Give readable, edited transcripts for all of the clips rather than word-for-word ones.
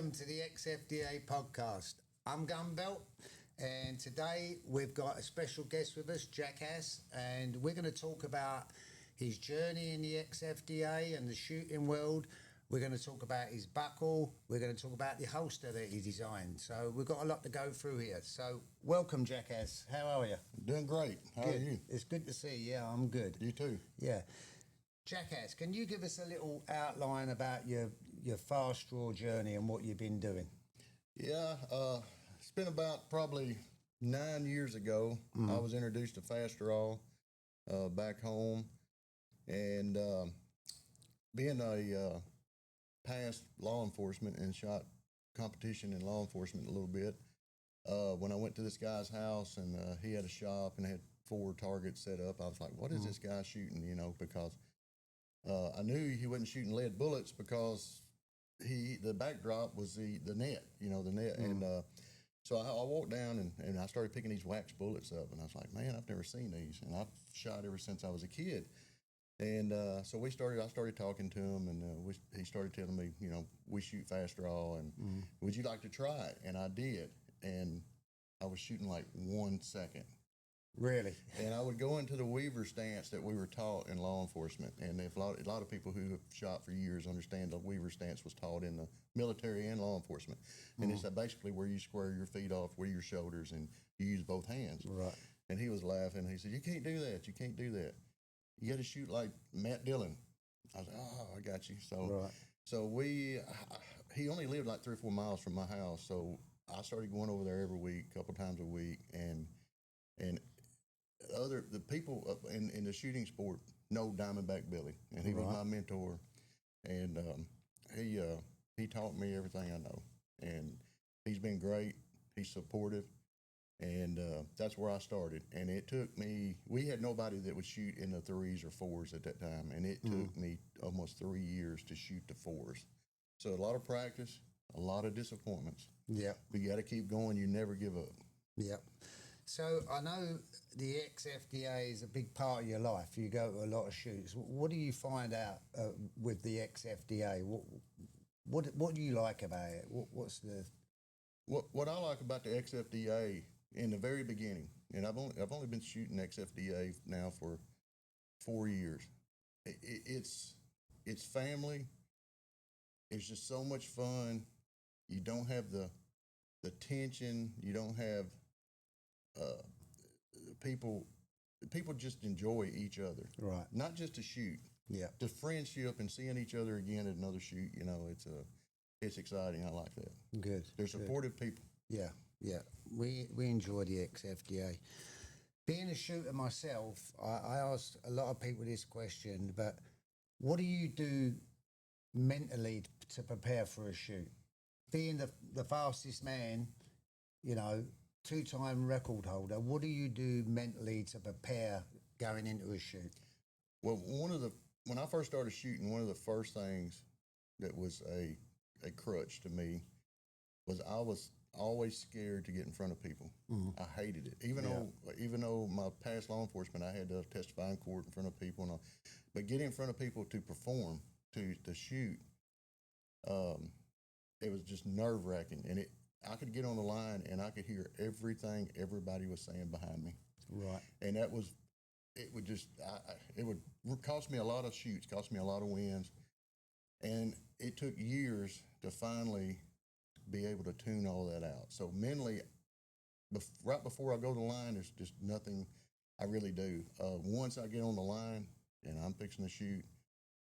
Welcome to the XFDA podcast. I'm GunBelt, and today we've got a special guest with us, Jackass, and we're going to talk about his journey in the XFDA and the shooting world. We're going to talk about his buckle. We're going to talk about the holster that he designed. So we've got a lot to go through here. So welcome, Jackass. How are you? Doing great. How Good. are you? It's good to see you. Yeah, I'm good. You too. Yeah. Jackass, can you give us a little outline about your fast straw journey and what you've been doing? Yeah, it's been about probably 9 years ago. I was introduced to fast draw back home, and being a past law enforcement and shot competition in law enforcement a little bit. When I went to this guy's house and he had a shop and had 4 targets set up, I was like, "What is this guy shooting?" You know, because I knew he wasn't shooting lead bullets because the backdrop was the net, the net. And so I walked down and I started picking these wax bullets up, and I was like, "Man, I've never seen these," and I've shot ever since I was a kid. And so I started talking to him, and he started telling me, we shoot fast draw, and would you like to try it? And I did, and I was shooting like 1 second. Really? And I would go into the weaver stance that we were taught in law enforcement. And if a lot of people who have shot for years understand the weaver stance was taught in the military and law enforcement. And it's basically where you square your feet off with your shoulders and you use both hands. Right. And he was laughing. He said, "You can't do that. You can't do that. You got to shoot like Matt Dillon." I was like, "Oh, I got you." So he only lived like 3 or 4 miles from my house. So I started going over there every week, a couple times a week. And the people in the shooting sport know Diamondback Billy, and he was my mentor, and he taught me everything I know, and he's been great. He's supportive, and that's where I started. And it took me. We had nobody that would shoot in the 3s or 4s at that time, and it took me almost 3 years to shoot the 4s. So a lot of practice, a lot of disappointments. Yeah. But you got to keep going. You never give up. Yeah. So I know the XFDA is a big part of your life. You go to a lot of shoots. What do you find out with the XFDA? What do you like about it? What I like about the XFDA in the very beginning, and I've only been shooting XFDA now for 4 years. It's family. It's just so much fun. You don't have the tension. You don't have people just enjoy each other. Right. Not just to shoot. Yeah. To friendship and seeing each other again at another shoot, it's exciting. I like that. Good. They're supportive people. Yeah, yeah. We enjoy the XFDA. Being a shooter myself, I asked a lot of people this question, but what do you do mentally to prepare for a shoot? Being the fastest man, 2-time record holder, what do you do mentally to prepare going into a shoot? Well, when I first started shooting, one of the first things that was a crutch to me was I was always scared to get in front of people. I hated it, even though my past law enforcement, I had to testify in court in front of people, but getting in front of people to perform, to shoot, it was just nerve wracking, and I could get on the line and I could hear everything everybody was saying behind me. Right. And it would cost me a lot of shoots, cost me a lot of wins. And it took years to finally be able to tune all that out. So mentally, right before I go to the line, there's just nothing I really do. Once I get on the line and I'm fixing to shoot,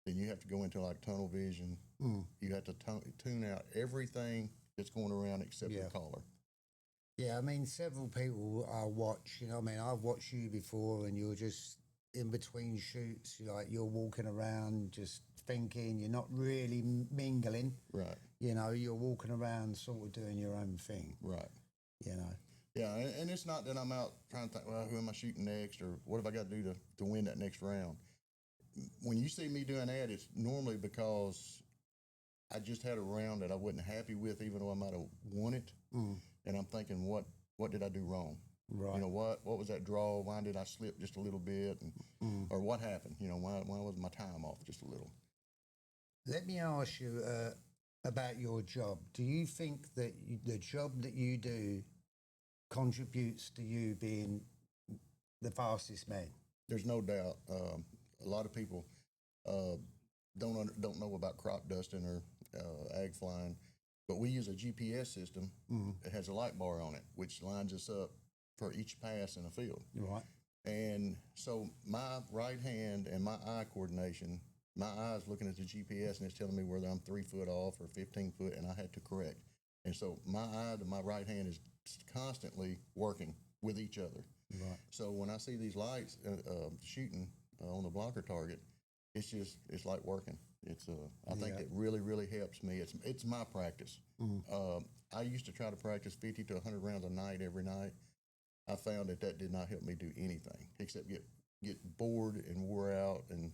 then you have to go into like tunnel vision. You have to tune out everything that's going around except the caller. Yeah, I mean, several people I watch, I've watched you before and you're just in between shoots, you're walking around just thinking, you're not really mingling. Right. You're walking around sort of doing your own thing. Right. Yeah, and it's not that I'm out trying to think, well, who am I shooting next or what have I got to do to win that next round? When you see me doing that, it's normally because I just had a round that I wasn't happy with, even though I might have won it. And I'm thinking, what did I do wrong? Right. What was that draw? Why did I slip just a little bit? Or what happened? Why was my time off just a little? Let me ask you, about your job. Do you think that the job that you do contributes to you being the fastest man? There's no doubt. A lot of people don't know about crop dusting or ag flying, but we use a GPS system that has a light bar on it, which lines us up for each pass in a field. Right. And so my right hand and my eye coordination, my eye's looking at the GPS and it's telling me whether I'm 3 foot off or 15 foot, and I had to correct. And so my eye to my right hand is constantly working with each other. Right. So when I see these lights shooting on the blocker target, it's like working. I think it really helps me. It's my practice. I used to try to practice 50 to 100 rounds a night every night. I found that did not help me do anything except get bored and wore out and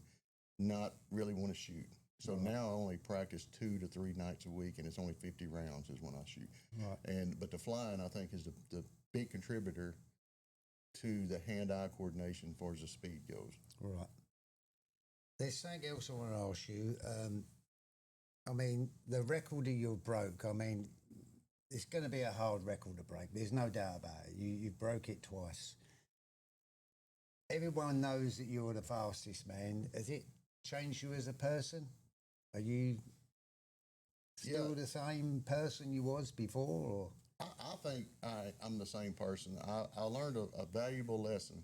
not really want to shoot. So now I only practice 2 to 3 nights a week, and it's only 50 rounds is when I shoot. Right. But the flying, I think, is the big contributor to the hand-eye coordination as far as the speed goes. Right. There's something else I want to ask you. I mean, the record that you broke, I mean, it's going to be a hard record to break. There's no doubt about it. You broke it twice. Everyone knows that you're the fastest man. Has it changed you as a person? Are you still the same person you was before? Or? I think I'm the same person. I learned a valuable lesson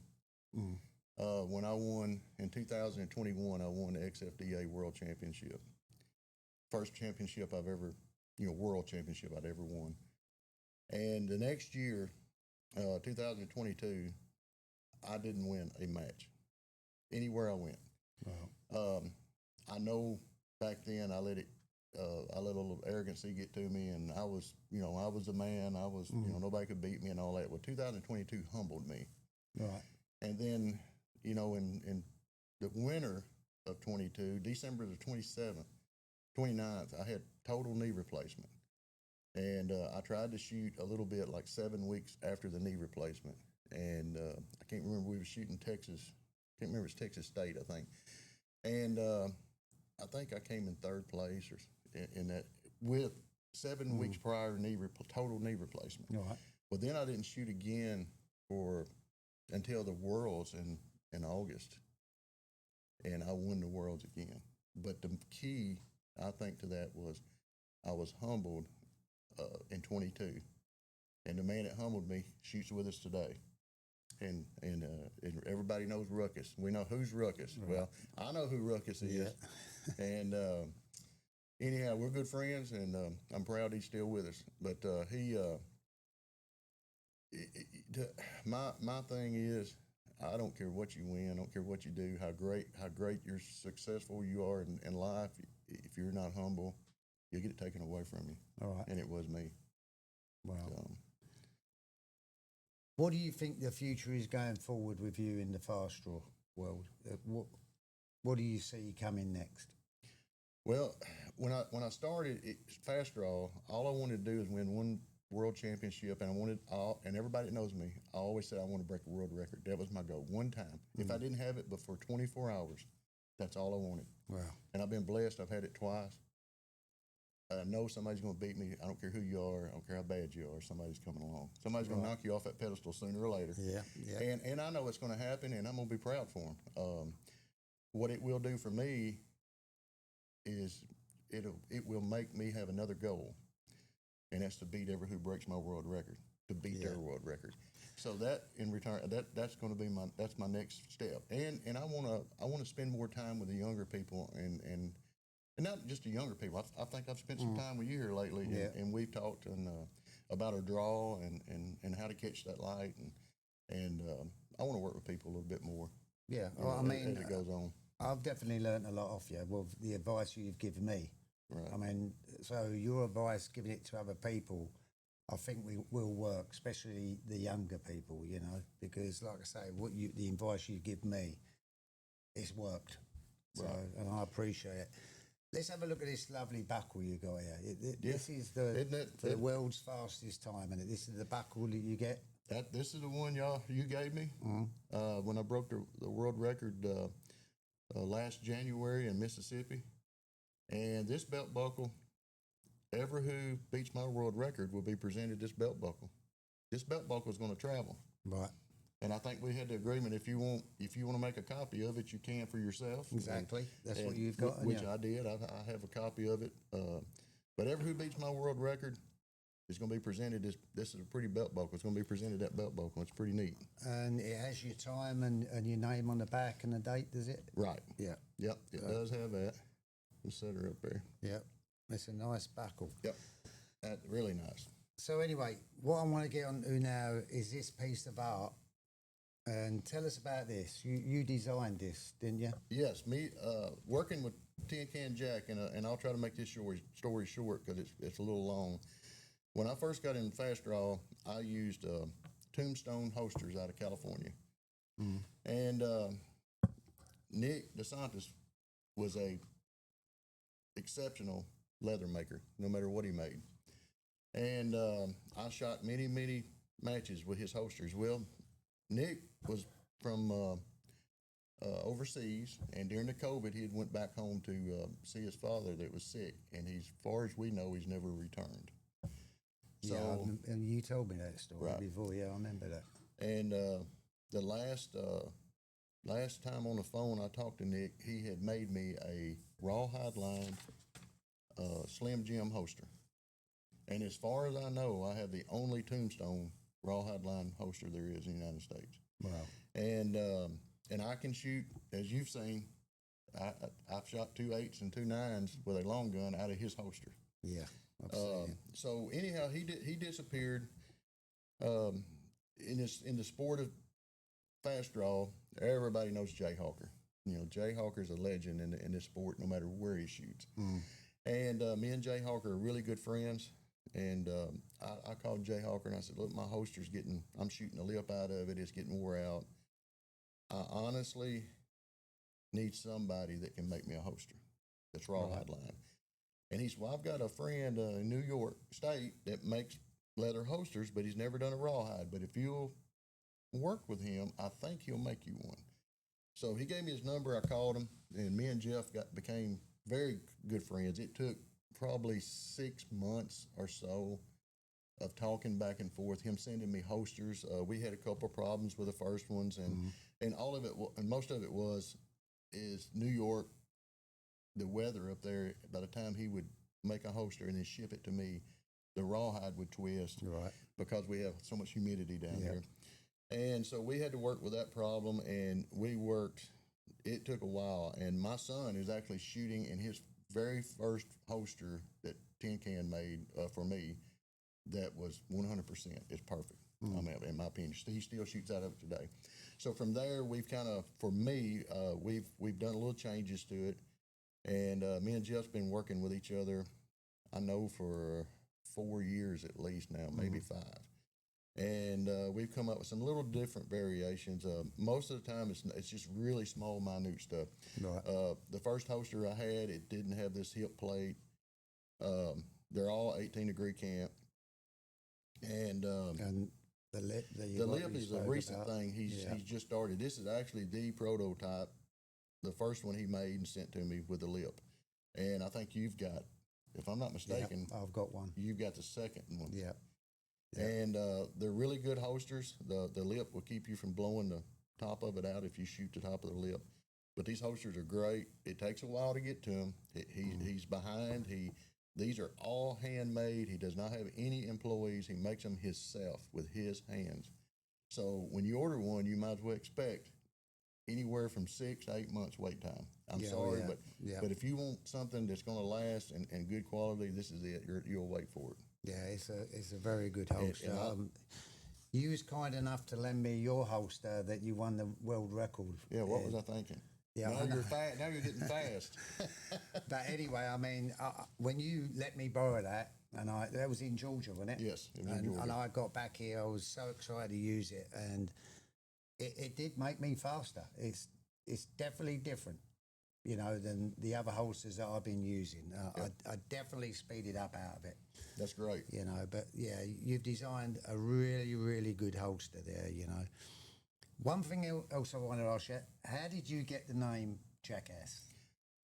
when I won in 2021. I won the XFDA World Championship, first championship I've ever, world championship I'd ever won. And the next year, 2022, I didn't win a match anywhere I went. Wow. I know back then I let a little arrogancy get to me, and I was a man. I was, nobody could beat me and all that. Well, 2022 humbled me. Right. And then, in the winter of 22, December the 29th, I had total knee replacement. And I tried to shoot a little bit like 7 weeks after the knee replacement. And I can't remember, we were shooting Texas. Can't remember, it's Texas State, I think. And I think I came in third place or in that with 7 weeks prior total knee replacement. All right. Well, then I didn't shoot again until the Worlds in August, and I won the Worlds again. But the key, I think, to that was I was humbled in 22, and the man that humbled me shoots with us today. And everybody knows Ruckus. We know who's Ruckus. Right. Well, I know who Ruckus is. Yeah. And anyhow, we're good friends, and I'm proud he's still with us. But my thing is, I don't care what you win, I don't care what you do, how great you're successful you are in life. If you're not humble, you'll get it taken away from you. All right. And it was me. Wow. What do you think the future is going forward with you in the fast draw world? What do you see coming next? Well, when I started fast draw, all I wanted to do is win one world championship, and and everybody that knows me, I always said I want to break a world record. That was my goal, one time. If I didn't have it before 24 hours, that's all I wanted. Wow. And I've been blessed. I've had it twice. I know somebody's going to beat me. I don't care who you are. I don't care how bad you are. Somebody's coming along. Somebody's going to knock you off that pedestal sooner or later. Yeah, yeah. And I know it's going to happen, and I'm going to be proud for them. What it will do for me is it will make me have another goal, and that's to beat who breaks my world record, to beat their world record. So that in return, that's going to be my next step. And I want to spend more time with the younger people and not just the younger people. I think I've spent some time with you here lately, and we've talked about our draw and how to catch that light, and I want to work with people a little bit more. Yeah, well, as it goes on. I've definitely learned a lot off you with the advice you've given me. Right. I mean, so your advice, giving it to other people, I think will work, especially the younger people, because like I say, the advice you give me, it's worked. So, and I appreciate it. Let's have a look at this lovely buckle you got here. This is the world's fastest time, and this is the buckle that you get. This is the one you gave me when I broke the world record last January in Mississippi. And this belt buckle ever who beats my world record will be presented this belt buckle. This belt buckle is going to travel. Right. And I think we had the agreement if you want to make a copy of it, you can for yourself. Exactly. That's what you've got. Which I did. I have a copy of it. But ever who beats my world record is going to be presented. This is a pretty belt buckle. It's going to be presented that belt buckle. It's pretty neat. And it has your time and your name on the back and the date, does it? Right. Yeah. Yep. It does have that. We'll set her up there. Yep. It's a nice buckle. Yep. That's really nice. So anyway, what I want to get on to now is this piece of art. And tell us about this. You designed this, didn't you? Yes, me working with Tin Can Jack, and I'll try to make this story short because it's a little long. When I first got in fast draw, I used Tombstone holsters out of California, and Nick DeSantis was a exceptional leather maker, no matter what he made. And I shot many matches with his holsters. Well, Nick was from overseas, and during the COVID, he had went back home to see his father that was sick, and as far as we know, he's never returned. So, yeah, and you told me that story right. before. Yeah, I remember that. And the last time on the phone I talked to Nick, he had made me a rawhide lined Slim Jim holster. And as far as I know, I have the only Tombstone rawhide line holster there is in the United States. Wow. And I can shoot, as you've seen, I've shot 2 8s and 2 9s with a long gun out of his holster. Yeah. I've seen it. So anyhow, he disappeared. In the sport of fast draw, everybody knows Jay Hawker. You know, Jay Hawker's a legend in this sport, no matter where he shoots. And me and Jay Hawker are really good friends. And I called Jay Hawker and I said, look, my holster's I'm shooting the lip out of it. It's getting wore out. I honestly need somebody that can make me a holster that's rawhide line. And he said, well, I've got a friend in New York State that makes leather holsters, but he's never done a rawhide. But if you'll work with him, I think he'll make you one. So he gave me his number. I called him, and me and Jeff became very good friends. It took probably 6 months or so of talking back and forth, him sending me holsters. We had a couple of problems with the first ones, and all of it, and most of it is New York, the weather up there. By the time he would make a holster and then ship it to me, the rawhide would twist, right? Because we have so much humidity down here. And so we had to work with that problem, and we worked. It took a while, and my son is actually shooting in his very first holster that Tin Can made for me. That was 100%. It's perfect. I mean, in my opinion, he still shoots out of it today. So from there, we've kind of, for me, we've done a little changes to it, and me and Jeff's been working with each other. I know for 4 years at least now, maybe 5. And we've come up with some little different variations. Most of the time, it's just really small, minute stuff. Right. The first holster I had, it didn't have this hip plate. They're all 18-degree camp. And the lip is a recent thing. He's just started. This is actually the prototype, the first one he made and sent to me with the lip. And I think you've got, if I'm not mistaken, I've got one. You've got the second one. Yeah. And they're really good holsters. The lip will keep you from blowing the top of it out if you shoot the top of the lip. But these holsters are great. It takes a while to get to them. He's behind. These are all handmade. He does not have any employees. He makes them himself with his hands. So when you order one, you might as well expect anywhere from 6 to 8 months wait time. I'm sorry, but if you want something that's going to last and good quality, this is it. You'll wait for it. Yeah, it's a very good holster. You was kind enough to lend me your holster that you won the world record. Yeah, what was I thinking? Yeah, now you're fast. Now you're getting fast. But anyway, I mean, when you let me borrow that, and that was in Georgia, wasn't it? Yes, it was in Georgia. And I got back here, I was so excited to use it, and it did make me faster. It's definitely different, you know, than the other holsters that I've been using. I definitely speeded up out of it. That's great. You know, but yeah, you've designed a really, really good holster there, you know. One thing else I wanted to ask you, how did you get the name Jackass?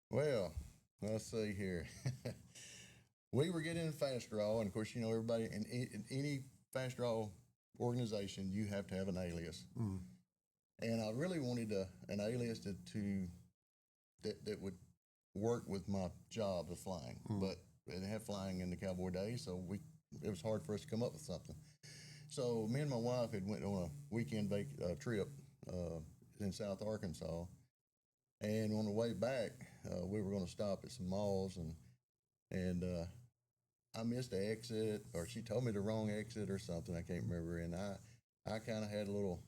Well, let's see here. we were getting fast draw, and of course, everybody in any fast draw organization, you have to have an alias. And I really wanted an alias that would work with my job of flying, but they didn't have flying in the cowboy days, so it was hard for us to come up with something. So me and my wife had went on a weekend trip in South Arkansas, and on the way back, we were going to stop at some malls, and I missed the exit, or she told me the wrong exit or something. I can't remember, and I kind of had a little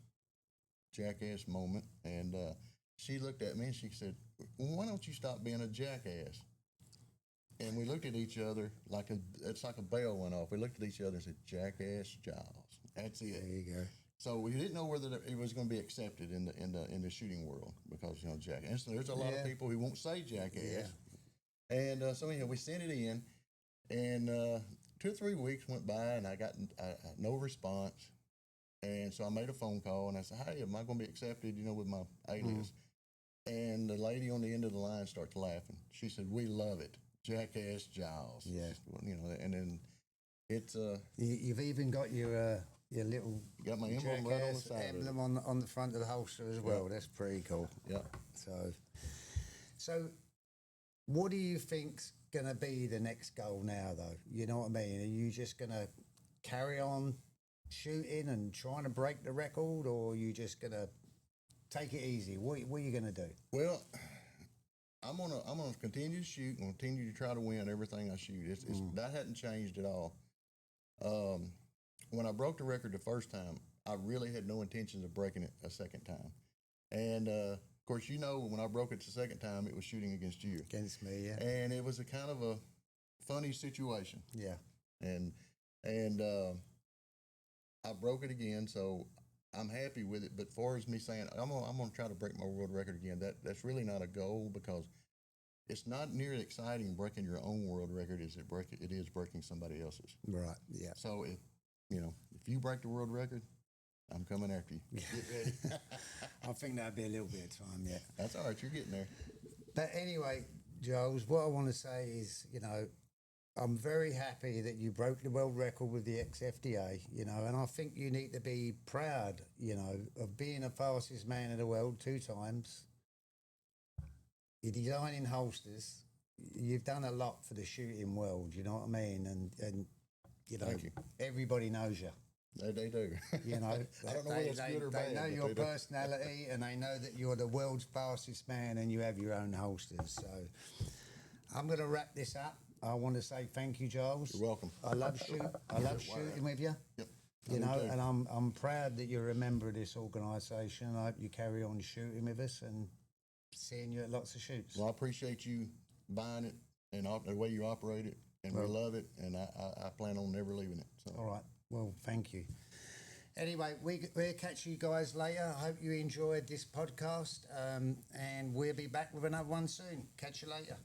jackass moment, and she looked at me and she said, "Why don't you stop being a jackass?" And we looked at each other it's like a bell went off. We looked at each other and said, "Jackass Jiles." That's it. There you go. So we didn't know whether it was going to be accepted in the shooting world because jackass. So there's a lot of people who won't say jackass. Yeah. And so anyhow, we sent it in, and 2 or 3 weeks went by, and I got no response. And so I made a phone call, and I said, "Hey, am I going to be accepted, with my alias?" And the lady on the end of the line starts laughing. She said, "We love it. Jackass Jiles." Yeah. And then it's... You've even got your little... Got my emblem right on the side emblem on the front of the holster as well. That's pretty cool. Yeah. So what do you think's going to be the next goal now, though? You know what I mean? Are you just going to carry on shooting and trying to break the record, or are you just going to take it easy? What are you going to do? Well, I'm gonna continue to shoot and continue to try to win everything I shoot. That hadn't changed at all. When I broke the record the first time, I really had no intentions of breaking it a second time. And of course, when I broke it the second time, it was shooting against you. Against me, yeah. And it was a kind of a funny situation. Yeah. And I broke it again, so I'm happy with it. But far as me saying I'm gonna try to break my world record again, that's really not a goal, because it's not near as exciting breaking your own world record as it is breaking somebody else's. Right. Yeah. So if you break the world record, I'm coming after you. Get ready. I think that'd be a little bit of time. Yeah. That's all right. You're getting there. But anyway, Giles, what I want to say is, I'm very happy that you broke the world record with the XFDA, and I think you need to be proud, of being the fastest man in the world 2 times. You're designing holsters. You've done a lot for the shooting world, you know what I mean? And Thank you. Everybody knows you. They do. I don't know whether it's good or bad. They know your personality, and they know that you're the world's fastest man and you have your own holsters. So I'm going to wrap this up. I want to say thank you, Giles. You're welcome. I love shooting with you. Yep. And I'm proud that you're a member of this organisation. I hope you carry on shooting with us and seeing you at lots of shoots. Well, I appreciate you buying it and the way you operate it, and we love it, and I plan on never leaving it. So. All right. Well, thank you. Anyway, we'll catch you guys later. I hope you enjoyed this podcast, and we'll be back with another one soon. Catch you later.